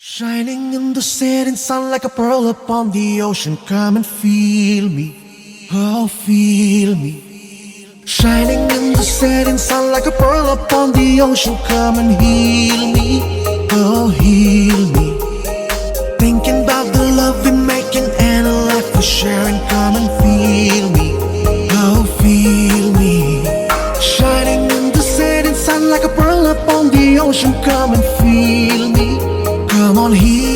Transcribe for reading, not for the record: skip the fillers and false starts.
Shining in the setting sun like a pearl upon the ocean. Come and feel me, oh feel me. Shining in the setting sun like a pearl upon the ocean. Come and heal me, oh heal me. Thinking about the love we're making and a life we're sharing. Come and feel me, oh feel me. Shining in the setting sun like a pearl upon the ocean. Come and feel me. Come on, heal